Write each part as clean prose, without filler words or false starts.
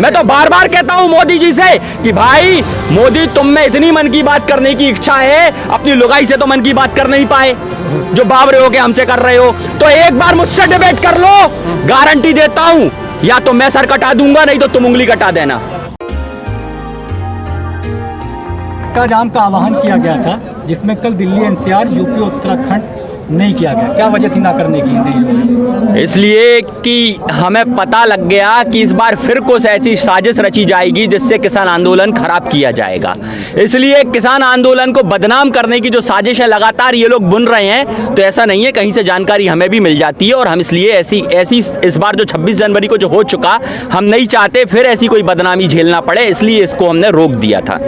मैं तो बार बार कहता हूं मोदी जी से कि भाई मोदी, तुम में इतनी मन की बात करने की इच्छा है, अपनी लुगाई से तो मन की बात कर नहीं पाए जो बाबरे हो के हमसे कर रहे हो। तो एक बार मुझसे डिबेट कर लो, गारंटी देता हूं, या तो मैं सर कटा दूंगा, नहीं तो तुम उंगली कटा देना। चक्का जाम का आह्वान किया गया था, जिसमें कल दिल्ली एनसीआर, यूपी, उत्तराखंड नहीं किया गया। क्या वजह थी ना करने की? इसलिए कि हमें पता लग गया कि इस बार फिर कुछ ऐसी साजिश रची जाएगी जिससे किसान आंदोलन खराब किया जाएगा। इसलिए किसान आंदोलन को बदनाम करने की जो साजिश है लगातार ये लोग बुन रहे हैं। तो ऐसा नहीं है, कहीं से जानकारी हमें भी मिल जाती है और हम इसलिए ऐसी इस बार जो 26 जनवरी को जो हो चुका, हम नहीं चाहते फिर ऐसी कोई बदनामी झेलना पड़े, इसलिए इसको हमने रोक दिया था।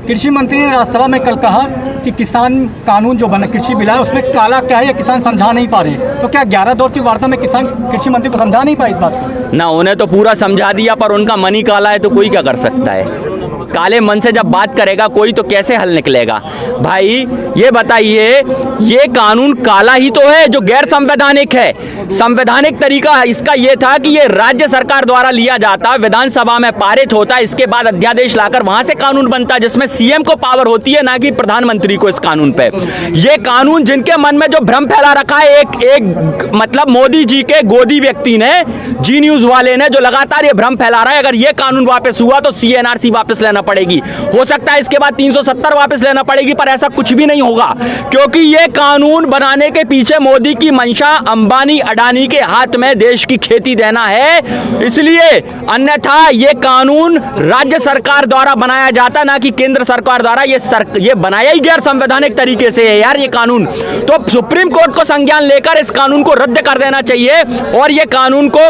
कृषि मंत्री ने राज्यसभा में कल कहा कि किसान कानून जो बना, कृषि बिल है, उसमें काला क्या है ये किसान समझा नहीं पा रहे। तो क्या 11 दौर की वार्ता में किसान कृषि मंत्री को समझा नहीं पाए इस बात को? ना, उन्हें तो पूरा समझा दिया, पर उनका मन ही काला है तो कोई क्या कर सकता है। काले मन से जब बात करेगा कोई तो कैसे हल निकलेगा। भाई ये बताइए, ये कानून काला ही तो है जो गैर संवैधानिक है। संवैधानिक तरीका इसका ये था कि ये राज्य सरकार द्वारा लिया जाता, विधानसभा में पारित होता, इसके बाद अध्यादेश लाकर वहां से कानून बनता, जिसमें सीएम को पावर होती है, ना कि प्रधानमंत्री को। इस कानून पे ये कानून जिनके मन में जो भ्रम फैला रखा है, एक मतलब मोदी जी के गोदी व्यक्ति ने, जी न्यूज वाले ने, जो लगातार ये भ्रम फैला रहा है, अगर ये कानून वापस हुआ तो सीएनआरसी वापस लेना पड़ेगी, हो सकता है इसके बाद 370 वापस लेना पड़ेगी, पर ऐसा कुछ भी नहीं होगा, क्योंकि ये कानून बनाने के पीछे मोदी की मंशा अंबानी अडानी के हाथ में देश की खेती देना है। इसलिए अन्यथा ये कानून राज्य सरकार द्वारा बनाया जाता, ना कि केंद्र सरकार द्वारा। ये बनाया ही गैर संवैधानिक तरीके से है यार ये कानून। तो सुप्रीम कोर्ट को संज्ञान लेकर इस कानून को रद्द कर देना चाहिए और ये कानून को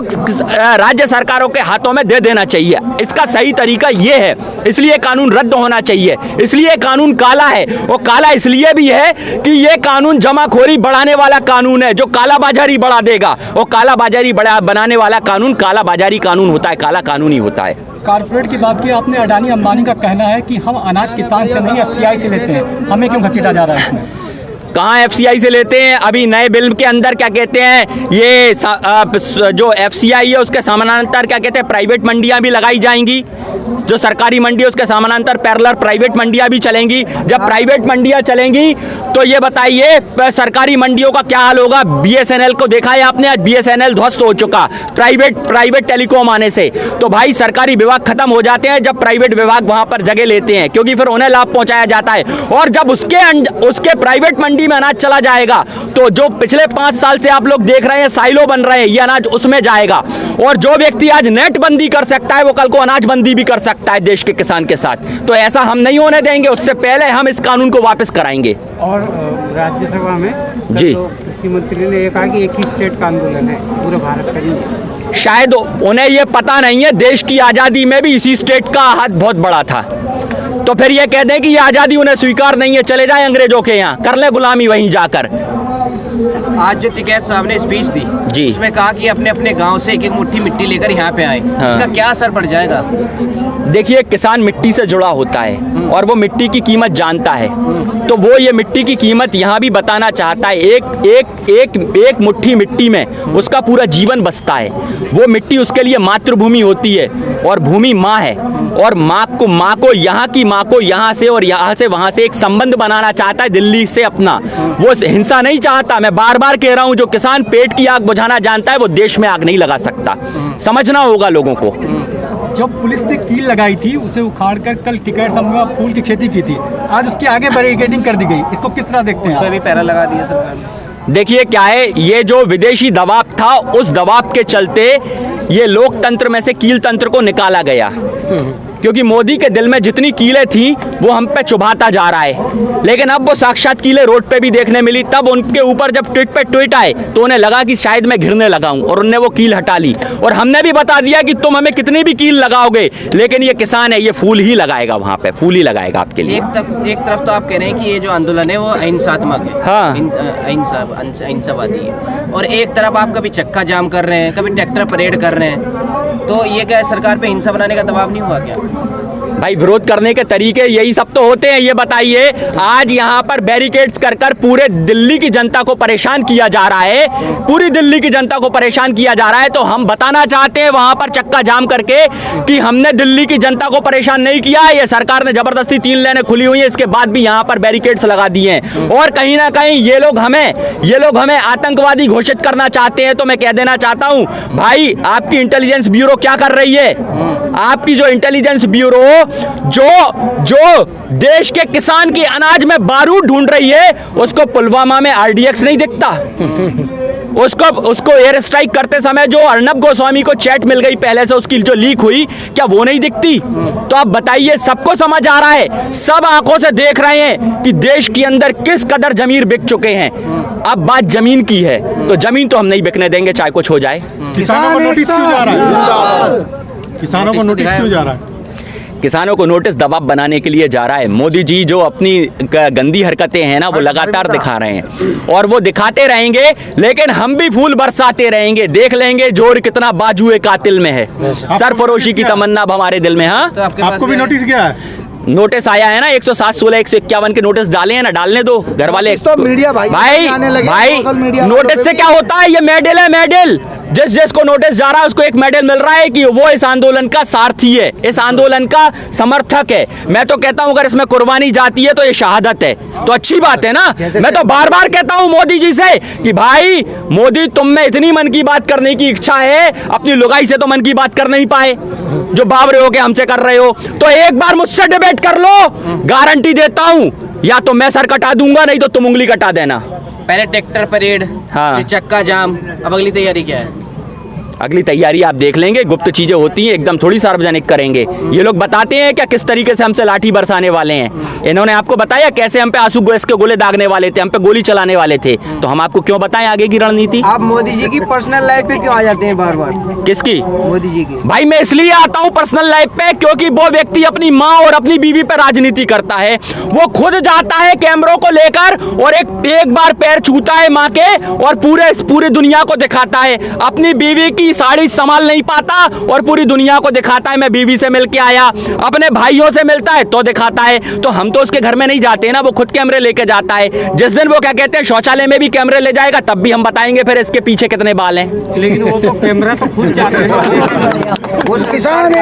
राज्य सरकारों के हाथों में दे देना चाहिए। इसका सही तरीका ये है, इसलिए कानून रद्द होना चाहिए। इसलिए कानून काला है, और काला इसलिए भी है कि ये कानून जमाखोरी बढ़ाने वाला कानून है, जो काला बाजारी बढ़ा देगा। और काला बाजारी बनाने वाला कानून काला बाजारी कानून होता है, काला कानून ही होता है। कारपोरेट की बात की आपने, अडानी अंबानी का कहना है कि हम अनाज किसान से नहीं एफसीआई से लेते हैं, हमें क्यों घसीटा जा रहा है इसमें? कहाँ एफसीआई से लेते हैं? अभी नए बिल के अंदर क्या कहते हैं, ये जो एफसीआई है उसके समानांतर क्या कहते हैं, प्राइवेट मंडियां भी लगाई जाएंगी। जो सरकारी मंडी है उसके समानांतर पैरेलल प्राइवेट मंडियां भी चलेंगी। जब प्राइवेट मंडियां चलेंगी तो ये बताइए सरकारी मंडियों का क्या हाल होगा। बीएसएनएल को देखा है आपने, आज बीएसएनएल ध्वस्त हो चुका प्राइवेट टेलीकॉम आने से। तो भाई सरकारी विभाग खत्म हो जाते हैं जब प्राइवेट विभाग वहां पर जगह लेते हैं, क्योंकि फिर उन्हें लाभ पहुंचाया जाता है। और जब उसके प्राइवेट मंडी में अनाज चला जाएगा तो जो पिछले 5 साल से आप लोग देख रहे हैं साइलो बन रहे हैं, ये अनाज उसमें जाएगा। और जो व्यक्ति आज नेट बंदी कर सकता है वो कल को अनाज बंदी भी कर सकता है देश के किसान के साथ। तो ऐसा हम नहीं होने देंगे, उससे पहले हम इस कानून को वापस कराएंगे। और राज्यसभा में जी तो कृषि मंत्री ने ये कहा कि एक ही स्टेट का आंदोलन है, पूरे भारत का नहीं। शायद उन्हें ये पता नहीं है, देश की आज़ादी में भी इसी स्टेट का हाथ बहुत बड़ा था। तो फिर ये कह दें कि ये आज़ादी उन्हें स्वीकार नहीं है, चले जाएं अंग्रेजों के यहाँ, कर ले गुलामी वहीं जाकर। आज जो टिकैत साहब ने स्पीच दी जी, उसमें कहा कि अपने अपने गांव से एक एक मुट्ठी मिट्टी लेकर यहाँ पे आए। हाँ। इसका क्या असर पड़ जाएगा? देखिए, किसान मिट्टी से जुड़ा होता है और वो मिट्टी की कीमत जानता है। तो वो ये मिट्टी की कीमत यहाँ भी बताना चाहता है। एक मुट्ठी मिट्टी में उसका पूरा जीवन बसता है। वो मिट्टी उसके लिए मातृभूमि होती है और भूमि माँ है। और माँ को यहाँ की माँ को यहाँ से और यहाँ से वहाँ से एक संबंध बनाना चाहता है दिल्ली से अपना। वो हिंसा नहीं चाहता। मैं बार बार कह रहा हूँ, जो किसान पेट की आग बुझाना जानता है वो देश में आग नहीं लगा सकता। समझना होगा लोगों को। जब पुलिस ने कील लगाई थी उसे उखाड़कर कल टिकैत साहब फूल की खेती की थी, आज उसके आगे बैरिकेडिंग कर दी गई, इसको किस तरह देखते हैं? उस पर भी पैरा लगा दिया सरकार ने। देखिए क्या है, ये जो विदेशी दबाव था, उस दबाव के चलते ये लोकतंत्र में से कील तंत्र को निकाला गया। क्योंकि मोदी के दिल में जितनी कीलें थी वो हम पे चुभाता जा रहा है। लेकिन अब वो साक्षात कीलें रोड पे भी देखने मिली। तब उनके ऊपर जब ट्वीट पे ट्वीट आए तो उन्हें लगा कि शायद मैं घिरने लगा हूं, और उनने वो कील हटा ली। और हमने भी बता दिया कि तुम हमें कितनी भी कील लगाओगे, लेकिन ये किसान है, ये फूल ही लगाएगा, वहां पे फूल ही लगाएगा आपके लिए। एक तरफ तो आप कह रहे हैं कि ये जो आंदोलन है वो अहिंसात्मक है, हाँ, अहिंसावादी है, और एक तरफ आप कभी चक्का जाम कर रहे हैं, कभी ट्रैक्टर परेड कर रहे हैं। तो ये क्या सरकार पे हिंसा बनाने का दबाव नहीं हुआ क्या? भाई विरोध करने के तरीके यही सब तो होते हैं। ये बताइए, आज यहाँ पर बैरिकेड्स कर कर पूरे दिल्ली की जनता को परेशान किया जा रहा है, पूरी दिल्ली की जनता को परेशान किया जा रहा है। तो हम बताना चाहते हैं वहां पर चक्का जाम करके कि हमने दिल्ली की जनता को परेशान नहीं किया। ये सरकार ने जबरदस्ती 3 लेनें खुली हुई हैं, इसके बाद भी यहाँ पर बैरिकेड्स लगा दिए हैं। और कहीं ना कहीं ये लोग हमें आतंकवादी घोषित करना चाहते हैं। तो मैं कह देना चाहता हूं भाई, आपकी इंटेलिजेंस ब्यूरो क्या कर रही है? आपकी जो इंटेलिजेंस ब्यूरो जो देश के किसान की अनाज में बारूद ढूंढ रही है, उसको पुलवामा में आरडीएक्स नहीं दिखता। उसको एयर स्ट्राइक करते समय जो अर्नब गोस्वामी को चैट मिल गई पहले से, उसकी जो लीक हुई, क्या वो नहीं दिखती? तो आप बताइए, सबको समझ आ रहा है, सब आंखों से देख रहे हैं कि देश के अंदर किस कदर जमीन बिक चुके हैं। अब बात जमीन की है, तो जमीन तो हम नहीं बिकने देंगे, चाहे कुछ हो जाए। किसानों को नोटिस क्यों जा रहा है? किसानों को नोटिस क्यों जा रहा है? किसानों को नोटिस दबाव बनाने के लिए जा रहा है। मोदी जी जो अपनी गंदी हरकतें हैं ना, वो लगातार दिखा रहे हैं और वो दिखाते रहेंगे, लेकिन हम भी फूल बरसाते रहेंगे। देख लेंगे जोर कितना बाजुए कातिल में है। सरफरोशी की तमन्ना अब हमारे दिल में। हाँ, तो आपको भी नोटिस गया है? नोटिस आया है ना, 107, 16, 151 के नोटिस डाले हैं ना, डालने दो घर वाले। तो मीडिया भाई नोटिस से क्या होता है? ये मेडल है, मेडल। जिसको नोटिस जा रहा है उसको एक मेडल मिल रहा है कि वो इस आंदोलन का सारथी है, इस आंदोलन का समर्थक है। मैं तो कहता हूं अगर इसमें कुर्बानी जाती है तो ये शहादत है, तो अच्छी बात है ना। मैं तो बार बार कहता हूं मोदी जी से कि भाई मोदी, तुम में इतनी मन की बात करने की इच्छा है, अपनी लुगाई से तो मन की बात कर नहीं पाए जो बाबरे हो के हमसे कर रहे हो। तो एक बार मुझसे डिबेट कर लो, गारंटी देता हूं, या तो मैं सर कटा दूंगा, नहीं तो तुम उंगली कटा देना। पहले ट्रैक्टर परेड, हाँ। फिर चक्का जाम, अब अगली तैयारी क्या है? अगली तैयारी आप देख लेंगे, गुप्त चीजें होती हैं, एकदम थोड़ी सार्वजनिक करेंगे। ये लोग बताते हैं क्या किस तरीके से हमसे लाठी बरसाने वाले हैं। इन्होंने आपको बताया कैसे हम पे आंसू गैस के गोले दागने वाले थे, हम पे गोली चलाने वाले थे। तो हम आपको क्यों बताएं आगे की रणनीति? आप मोदी जी की पर्सनल लाइफ पे क्यों आ जाते हैं बार बार? किसकी? मोदी जी की। भाई मैं इसलिए आता हूं पर्सनल लाइफ पे क्योंकि वो व्यक्ति अपनी माँ और अपनी बीवी पे राजनीति करता है। वो खुद जाता है कैमरों को लेकर और एक बार पैर छूता है माँ के और पूरी दुनिया को दिखाता है। अपनी बीवी की साड़ी संभाल नहीं पाता और पूरी दुनिया को दिखाता है मैं बीवी से मिलके आया। अपने भाइयों से मिलता है तो दिखाता है। तो हम तो उसके घर में नहीं जाते ना, वो खुद कैमरे लेके जाता है। जिस दिन वो क्या कहते हैं शौचालय में भी कैमरे ले जाएगा, तब भी हम बताएंगे फिर इसके पीछे कितने बाल हैं। लेकिन वो तो कैमरा तो खुद जाते हैं। उस किसान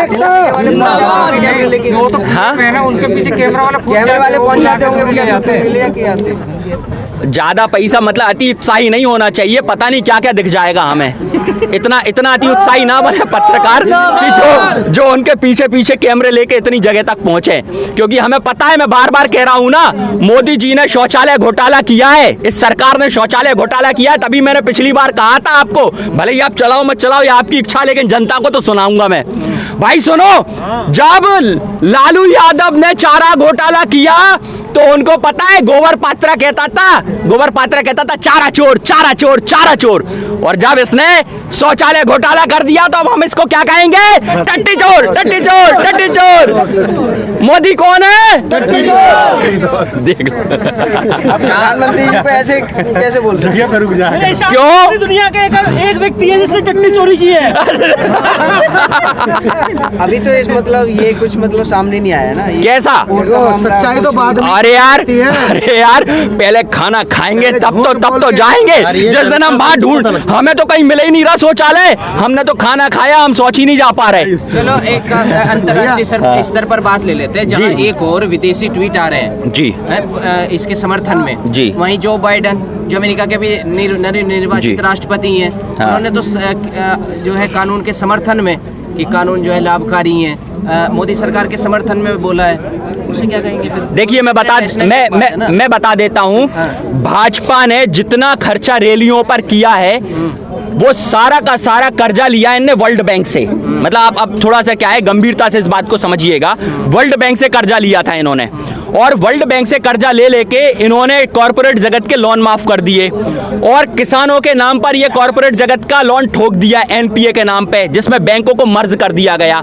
वो तो हाँ? उनके पीछे कैमरा वाले पहुंच जाते होंगे, वो क्या आते? ज्यादा पैसा मतलब अति उत्साही नहीं होना चाहिए, पता नहीं क्या क्या दिख जाएगा हमें। इतना अति उत्साही ना बने पत्रकार कि जो उनके पीछे कैमरे लेके इतनी जगह तक पहुंचे। क्योंकि हमें पता है, मैं बार बार कह रहा हूं ना, मोदी जी ने शौचालय घोटाला किया है, इस सरकार ने शौचालय घोटाला किया है। तभी मैंने पिछली बार कहा था आपको, भले ही आप चलाओ मत चलाओ ये आपकी इच्छा, लेकिन जनता को तो सुनाऊंगा मैं। भाई सुनो, जब लालू यादव ने चारा घोटाला किया तो उनको पता है, गोबर पात्रा कहता था चारा चोर चारा चोर चारा चोर। और जब इसने शौचालय घोटाला कर दिया तो अब हम इसको क्या कहेंगे? टट्टी चोर टट्टी चोर टट्टी चोर। मोदी कौन है? टट्टी चोर। देख प्रधानमंत्री जी को ऐसे कैसे बोल सकते? क्यों? दुनिया का एक व्यक्ति है जिसने टट्टी चोरी की है। अभी तो इस मतलब ये कुछ मतलब सामने नहीं आया ना। कैसा? सच्चाई तो बाद में। अरे यार पहले खाना खाएंगे तब तो जाएंगे। जिस दिन हम बाहर हमें तो कहीं मिले ही नहीं रहा शौचालय, हमने तो खाना खाया, हम शौच ही नहीं जा पा रहे। चलो एक अंतर्राष्ट्रीय स्तर पर बात ले लेते हैं, जहाँ एक और विदेशी ट्वीट आ रहे हैं जी इसके समर्थन में जी। वहीं जो बाइडन जो अमेरिका के भी निर्वाचित राष्ट्रपति हैं, उन्होंने तो जो है कानून के समर्थन में कि कानून जो है लाभकारी है, मोदी सरकार के समर्थन में बोला है। उसे क्या कहेंगे फिर? देखिए मैं बता देता हूं, भाजपा ने जितना खर्चा रैलियों पर किया है वो सारा का सारा कर्जा लिया है इनने वर्ल्ड बैंक से। मतलब आप अब थोड़ा सा क्या है, गंभीरता से इस बात को समझिएगा। वर्ल्ड बैंक से कर्जा लिया था इन्होंने और वर्ल्ड बैंक से कर्जा ले लेके इन्होंने कॉर्पोरेट जगत के लोन माफ कर दिए और किसानों के नाम पर ये कॉर्पोरेट जगत का लोन ठोक दिया एनपीए के नाम पे, जिसमें बैंकों को मर्ज कर दिया गया।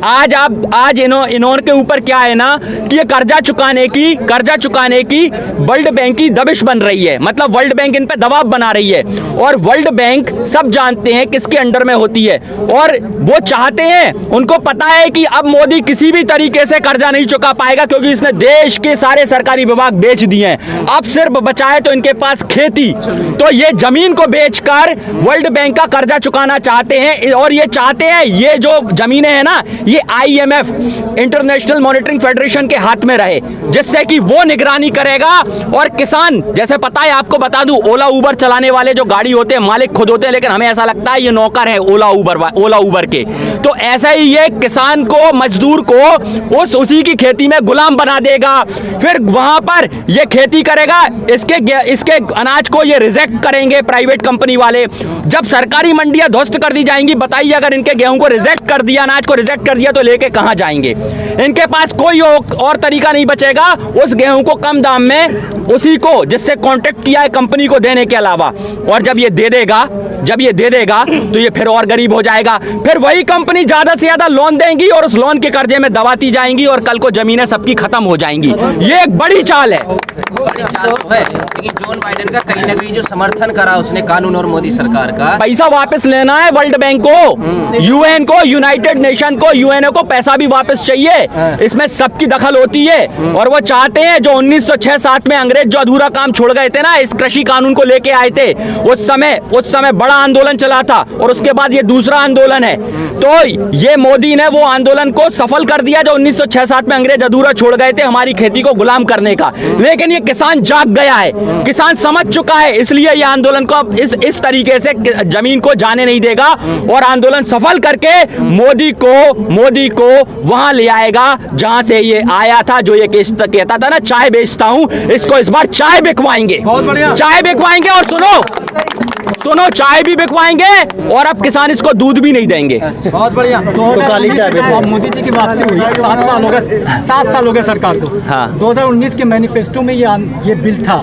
आज इन्होंने के ऊपर क्या है ना कि ये कर्जा चुकाने की वर्ल्ड बैंक की दबिश बन रही है, मतलब वर्ल्ड बैंक इन पे दबाव बना रही है और वर्ल्ड बैंक सब जानते हैं किसके अंडर में होती है और वो चाहते हैं, उनको पता है कि अब मोदी किसी भी तरीके से कर्जा नहीं चुका पाएगा क्योंकि इसने देश के सारे सरकारी विभाग बेच दिए हैं। अब सिर्फ बचाए तो इनके पास खेती, तो ये जमीन को बेचकर वर्ल्ड बैंक का कर्जा चुकाना चाहते हैं और ये चाहते हैं ये जो जमीनें हैं ना ये आईएमएफ इंटरनेशनल मॉनिटरिंग फेडरेशन के हाथ में रहे, जिससे कि वो निगरानी करेगा और किसान, जैसे पता है आपको बता दूं, ओला उबर चलाने वाले जो गाड़ी होते हैं मालिक खुद होते हैं, लेकिन हमें ऐसा लगता है ये नौकर है ओला उबर के। तो ऐसा ही ये किसान को, मजदूर को उसी की खेती में गुलाम बना देगा, फिर वहां पर ये खेती करेगा, इसके अनाज को ये रिजेक्ट करेंगे प्राइवेट कंपनी वाले। जब सरकारी मंडियां ध्वस्त कर दी जाएंगी, बताइए अगर इनके गेहूं को रिजेक्ट कर दिया, अनाज को रिजेक्ट कर दिया तो लेके कहां जाएंगे? इनके पास कोई और तरीका नहीं बचेगा उस गेहूं को कम दाम में उसी को जिससे कॉन्ट्रैक्ट किया है कंपनी को देने के अलावा। और जब ये दे देगा तो ये फिर और गरीब हो जाएगा, फिर वही कंपनी ज्यादा से ज्यादा लोन देंगी और उस लोन के कर्जे में दबाती जाएंगी और कल को जमीनें सबकी खत्म हो जाएंगी। ये एक बड़ी चाल है। बड़ी चाल तो है, लेकिन जॉन बाइडेन का कहीं ना कहीं जो समर्थन करा उसने कानून और मोदी सरकार का, पैसा वापस लेना है वर्ल्ड बैंक को, यूएन को, यूनाइटेड नेशन को, यूएनओ को पैसा भी वापस चाहिए। इसमें सबकी दखल होती है और वो चाहते हैं जो 1906-7 में अंग्रेज जो अधूरा काम छोड़ गए थे ना, इस कृषि कानून को लेके आए थे, उस समय बड़ा आंदोलन चला था और उसके बाद ये दूसरा आंदोलन है। तो ये मोदी ने वो आंदोलन को सफल कर दिया जो 1906-7 में अंग्रेज अधूरा छोड़ गए थे हमारी खेती को गुलाम करने का। लेकिन ये किसान जाग गया है, किसान समझ चुका है, इसलिए ये आंदोलन को इस तरीके से जमीन को जाने नहीं देगा और आंदोलन सफल करके मोदी को वहां ले आएगा जहां से ये आया था, जो ये कहता था ना चाय बेचता हूं, इसको इस बार चाय बिकवाएंगे, चाय बिकवाएंगे। और सुनो चाय भी बिकवाएंगे और अब किसान इसको दूध भी नहीं देंगे। बहुत बढ़िया। तो काली चाय मोदी जी की वापसी हुई, 7 साल हो गए सरकार को। हाँ। 2019 के मैनिफेस्टो में ये बिल था,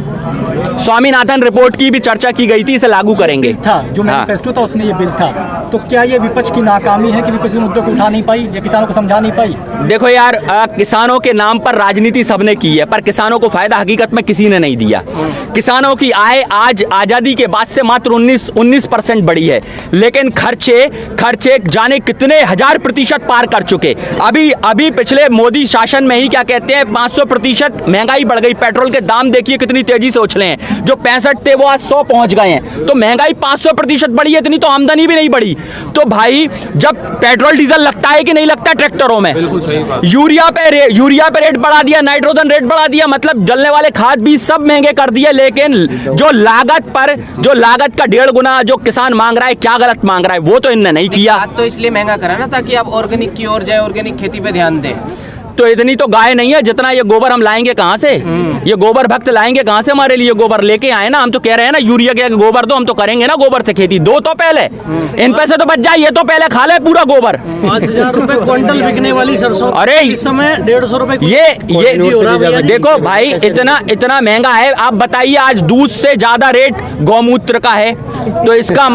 स्वामीनाथन रिपोर्ट की भी चर्चा की गई थी, इसे लागू करेंगे था जो मैनिफेस्टो था उसमें ये बिल था। तो क्या ये विपक्ष की नाकामी है कि विपक्ष मुद्दे को उठा नहीं पाई या किसानों को समझा नहीं पाई? देखो यार, किसानों के नाम पर राजनीति सबने की है पर किसानों को फायदा हकीकत में किसी ने नहीं दिया। किसानों की आय आज आजादी के बाद से मात्र 19% बढ़ी है, लेकिन खर्चे जाने कितने 1000% पार कर चुके। अभी पिछले मोदी शासन में ही क्या कहते हैं 500% महंगाई बढ़ गई। पेट्रोल के दाम देखिए कितनी तेजी से उछले हैं, जो 65 थे वो आज 100 पहुंच गए हैं। तो महंगाई 500% बढ़ी है, इतनी तो आमदनी भी नहीं बढ़ी। तो भाई जब पेट्रोल डीजल लगता है कि नहीं लगता ट्रैक्टरों में, यूरिया पे रेट बढ़ा दिया, नाइट्रोजन रेट बढ़ा दिया, मतलब जलने वाले खाद बीज सब महंगे कर दिए। लेकिन जो लागत का 1.5 गुना जो किसान मांग रहा है, क्या गलत मांग रहा है, वो तो इनने नहीं किया। तो इसलिए महंगा करा ना ताकि आप ऑर्गेनिक की ओर जाए, ऑर्गेनिक खेती पे ध्यान दें। तो इतनी तो गाय नहीं है जितना ये गोबर हम लाएंगे कहां से? ये गोबर भक्त लाएंगे कहां से? हमारे लिए गोबर लेके आए ना, हम तो कह रहे हैं ना यूरिया के गोबर दो, हम तो करेंगे ना गोबर से खेती। दो तो पहले इन पैसे तो बच जाए, ये तो पहले खा ले पूरा गोबर। 5000 रुपए क्विंटल बिकने वाली सरसों अरे इस समय 150 रुपए। ये देखो भाई इतना महंगा है। आप बताइए आज दूध से ज्यादा रेट गौमूत्र का है, तो इसका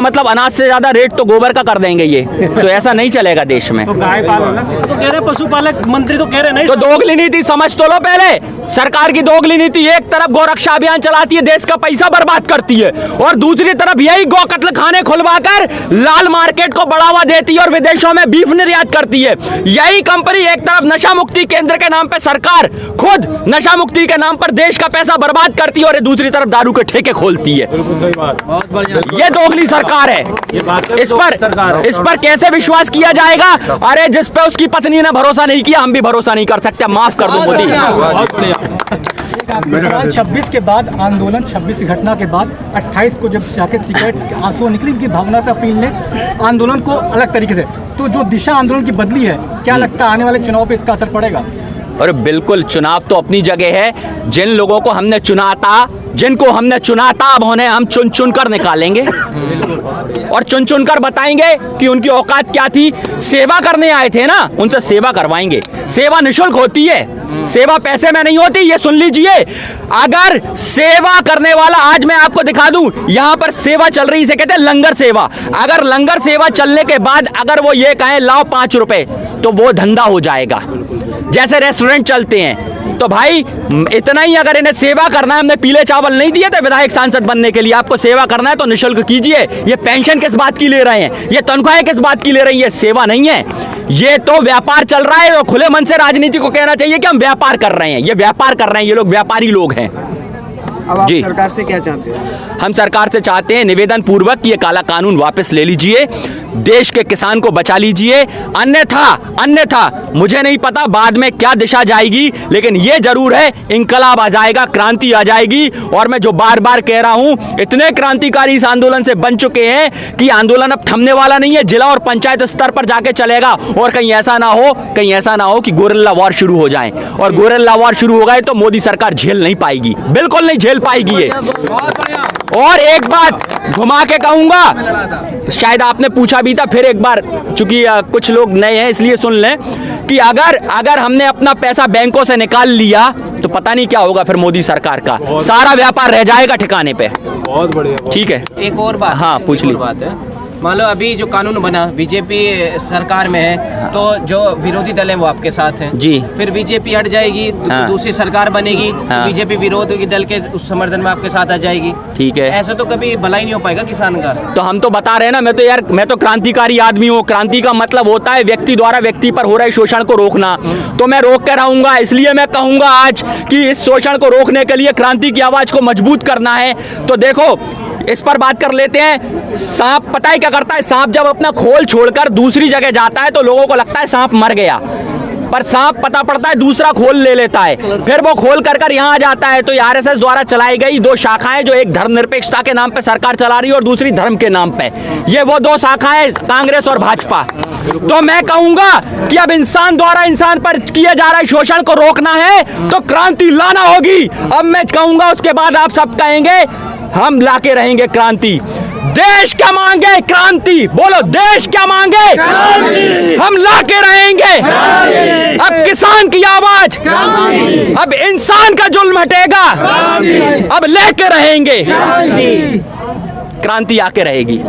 मतलब अनाज से ज्यादा रेट तो गोबर का कर देंगे ये। तो ऐसा नहीं चलेगा देश में। तो गाय पालन तो कह रहे पशुपालक मंत्री तो कह रहे नहीं। तो दोगली नीति समझ तो लो पहले। सरकार की दोगली नीति, एक तरफ गौरक्षा अभियान चलाती है, देश का पैसा बर्बाद करती है, और दूसरी तरफ यही गौ कत्ल खाने खुलवाकर लाल मार्केट को बढ़ावा देती है और विदेशों में बीफ निर्यात करती है। यही कंपनी एक तरफ नशा मुक्ति केंद्र के नाम पर सरकार खुद नशा मुक्ति के नाम पर देश का पैसा बर्बाद करती है और दूसरी तरफ दारू के ठेके खोलती है। ये दोगली सरकार है। इस पर कैसे विश्वास किया जाएगा? अरे जिस पे उसकी पत्नी ने भरोसा नहीं किया, हम भी भरोसा नहीं कर सकते। माफ कर दो मोदी। 26 के बाद आंदोलन, 26 घटना के बाद 28 को जब जाके सिगरेट आंसू निकली, उनकी भावना का अपील ने आंदोलन को अलग तरीके से, तो जो दिशा आंदोलन की बदली है, क्या लगता है आने वाले चुनाव पे इसका असर पड़ेगा? और बिल्कुल, चुनाव तो अपनी जगह है। जिन लोगों को हमने चुना था, जिनको हमने चुना था, अब उन्हें हम चुन कर निकालेंगे। और चुन चुन कर बताएंगे कि उनकी औकात क्या थी। सेवा करने आए थे ना, उनसे सेवा करवाएंगे। सेवा निःशुल्क होती है, सेवा पैसे में नहीं होती, ये सुन लीजिए। अगर सेवा करने वाला, आज मैं आपको दिखा दूं, यहां पर सेवा चल रही, इसे कहते हैं लंगर सेवा। अगर लंगर सेवा चलने के बाद अगर वो ये कहें लाओ 5 रुपए, तो वो धंधा हो जाएगा, जैसे रेस्टोरेंट चलते हैं। तो भाई इतना ही अगर इन्हें सेवा करना है, हमने पीले चावल नहीं दिए थे विधायक सांसद बनने के लिए, आपको सेवा करना है तो निःशुल्क कीजिए। ये पेंशन किस बात की ले रहे हैं, ये तनख्वाहें किस बात की ले रही है, सेवा नहीं है, ये तो व्यापार चल रहा है। और खुले मन से राजनीति को कहना चाहिए कि हम व्यापार कर रहे हैं, ये व्यापार कर रहे हैं, ये लोग व्यापारी लोग हैं। अब आप जी। सरकार से क्या चाहते हैं? हम सरकार से चाहते हैं निवेदन पूर्वक कि ये काला कानून वापस ले लीजिए, देश के किसान को बचा लीजिए। अन्यथा मुझे नहीं पता बाद में क्या दिशा जाएगी, लेकिन ये जरूर है इंकलाब आ जाएगा, क्रांति आ जाएगी। और मैं जो बार बार कह रहा हूं, इतने क्रांतिकारी इस आंदोलन से बन चुके हैं कि आंदोलन अब थमने वाला नहीं है, जिला और पंचायत स्तर पर जाके चलेगा। और कहीं ऐसा ना हो कि गोरिल्ला वॉर शुरू हो जाए, और गोरिल्ला वॉर शुरू हो गए तो मोदी सरकार झेल नहीं पाएगी, बिल्कुल नहीं झेल पाएगी ये। और एक बात घुमा के कहूंगा, शायद आपने पूछा भी था, फिर एक बार, चूंकि कुछ लोग नए हैं इसलिए सुन लें कि अगर हमने अपना पैसा बैंकों से निकाल लिया तो पता नहीं क्या होगा फिर मोदी सरकार का, सारा व्यापार रह जाएगा ठिकाने पे। बहुत बढ़िया। ठीक है, एक और बात, हाँ, पूछ ली। बात है, मान लो अभी जो कानून बना, बीजेपी सरकार में है, तो जो विरोधी दल है वो आपके साथ है जी। फिर बीजेपी हट जाएगी, दूसरी सरकार बनेगी, बीजेपी विरोधी दल के उस समर्थन में आपके साथ आ जाएगी। ठीक है, ऐसा तो कभी भला ही नहीं हो पाएगा किसान का। तो हम तो बता रहे हैं ना, मैं तो क्रांतिकारी आदमी हूँ। क्रांति का मतलब होता है व्यक्ति द्वारा व्यक्ति पर हो रहे शोषण को रोकना, तो मैं रोक के रहूंगा। इसलिए मैं कहूंगा आज कि इस शोषण को रोकने के लिए क्रांति की आवाज को मजबूत करना है। तो देखो, इस पर बात कर लेते हैं। सांप पता है क्या करता है, सांप जब अपना खोल छोड़कर दूसरी जगह जाता है तो लोगों को लगता है सांप मर गया, पर सांप पता पड़ता है दूसरा खोल ले लेता है, फिर वो खोल कर यहाँ आ जाता है। तो आरएसएस द्वारा चलाई गई 2 शाखाएं, जो एक धर्मनिरपेक्षता के नाम पे सरकार चला रही है और दूसरी धर्म के नाम पे, ये वो 2 शाखाएं, कांग्रेस और भाजपा। तो मैं कहूंगा कि अब इंसान द्वारा इंसान पर किए जा रहे शोषण को रोकना है तो क्रांति लाना होगी। अब मैं कहूंगा, उसके बाद आप सब कहेंगे हम लाके रहेंगे क्रांति। देश क्या मांगे? क्रांति। बोलो, देश क्या मांगे? क्रांति। हम लाके रहेंगे। अब किसान की आवाज, अब इंसान का जुल्म हटेगा, अब लेके रहेंगे, क्रांति आके रहेगी।